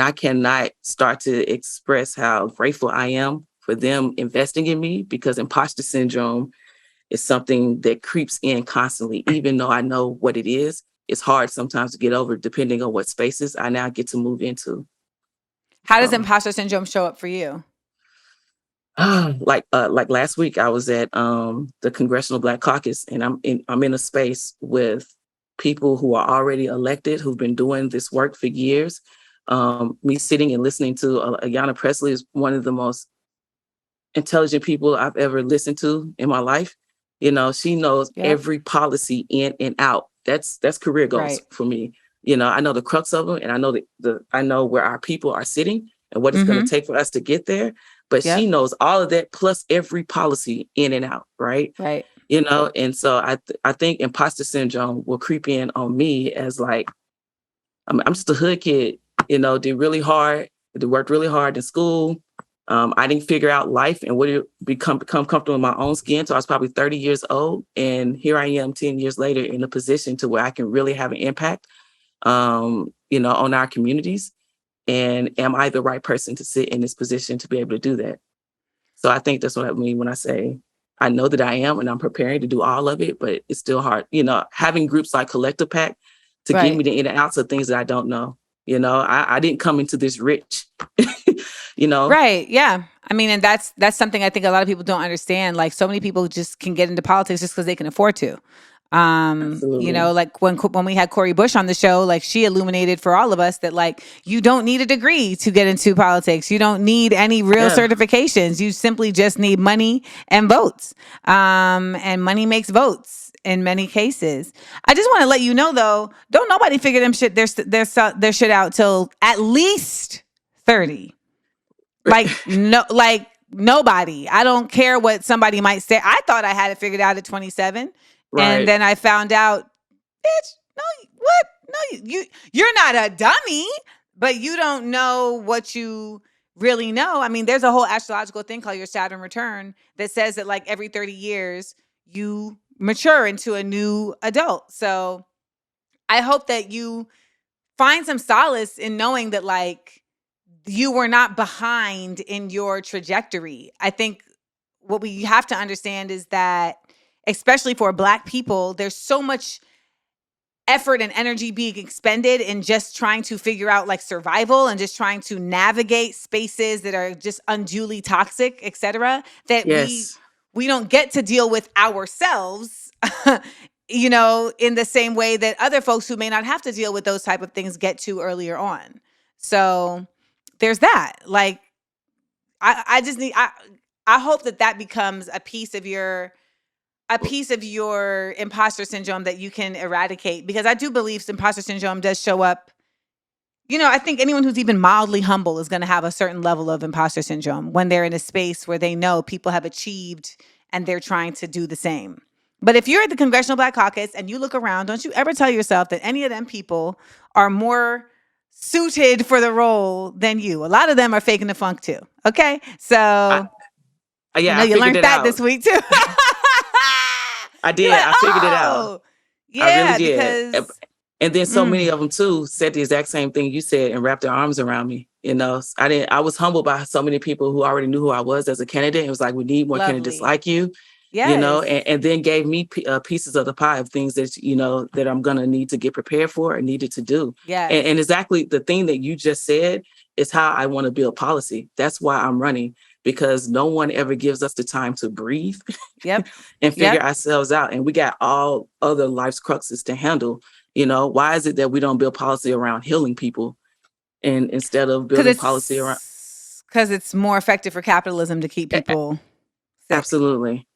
I cannot start to express how grateful I am for them investing in me, because imposter syndrome is something that creeps in constantly. Even though I know what it is, it's hard sometimes to get over depending on what spaces I now get to move into. How does So, imposter syndrome show up for you? like last week, I was at the Congressional Black Caucus, and I'm in a space with people who are already elected, who've been doing this work for years. Me sitting and listening to Ayanna Pressley is one of the most intelligent people I've ever listened to in my life. You know, she knows Yep. every policy in and out. That's career goals Right. for me. You know, I know the crux of them, and I know I know where our people are sitting and what it's going to Mm-hmm. take for us to get there. But she Yep. knows all of that plus every policy in and out, right? Right. You know, and so I think imposter syndrome will creep in on me as like I'm just a hood kid. You know, worked really hard in school. I didn't figure out life and what it become comfortable in my own skin. So I was probably 30 years old. And here I am 10 years later in a position to where I can really have an impact, you know, on our communities. And am I the right person to sit in this position to be able to do that? So I think that's what I mean when I say I know that I am and I'm preparing to do all of it, but it's still hard. You know, having groups like Collective Pack to give me Right. the in and outs of things that I don't know. You know, I didn't come into this rich, you know. Right. Yeah. I mean, and that's something I think a lot of people don't understand. Like, so many people just can get into politics just because they can afford to. Absolutely. Like when we had Cori Bush on the show, like she illuminated for all of us that like you don't need a degree to get into politics. You don't need any real Yeah. certifications. You simply just need money and votes. And money makes votes in many cases. I just want to let you know though, don't nobody figure their shit out till at least 30. Like no, like nobody. I don't care what somebody might say. I thought I had it figured out at 27, and Right. then I found out, bitch, no, what? No, you're not a dummy, but you don't know what you really know. I mean, there's a whole astrological thing called your Saturn return that says that like every 30 years you mature into a new adult. So I hope that you find some solace in knowing that like you were not behind in your trajectory. I think what we have to understand is that, especially for Black people, there's so much effort and energy being expended in just trying to figure out like survival and just trying to navigate spaces that are just unduly toxic, et cetera, that Yes. we don't get to deal with ourselves. You know, in the same way that other folks who may not have to deal with those type of things get to earlier on. So there's that. Like, I just need, I hope that that becomes a piece of your imposter syndrome that you can eradicate, because I do believe imposter syndrome does show up. You know, I think anyone who's even mildly humble is going to have a certain level of imposter syndrome when they're in a space where they know people have achieved and they're trying to do the same. But if you're at the Congressional Black Caucus and you look around, don't you ever tell yourself that any of them people are more suited for the role than you. A lot of them are faking the funk too. Okay. I, So I know I you figured learned it that out. this week too. I You're did. like, I figured it out. oh, I really yeah, did. because And then so many mm, of them too said the exact same thing you said and wrapped their arms around me. You know, I was humbled by so many people who already knew who I was as a candidate. It was like, we need more candidates lovely. like you, you know, Yes. and then gave me pieces of the pie of things that, you know, that I'm going to need to get prepared for and needed to do. And Yes. exactly the thing that you just said is how I want to build policy. That's why I'm running, because no one ever gives us the time to breathe Yep. and figure Yep. ourselves out. And we got all other life's cruxes to handle. You know, why is it that we don't build policy around healing people and instead of building policy around? Because it's more effective for capitalism to keep people sick. Absolutely.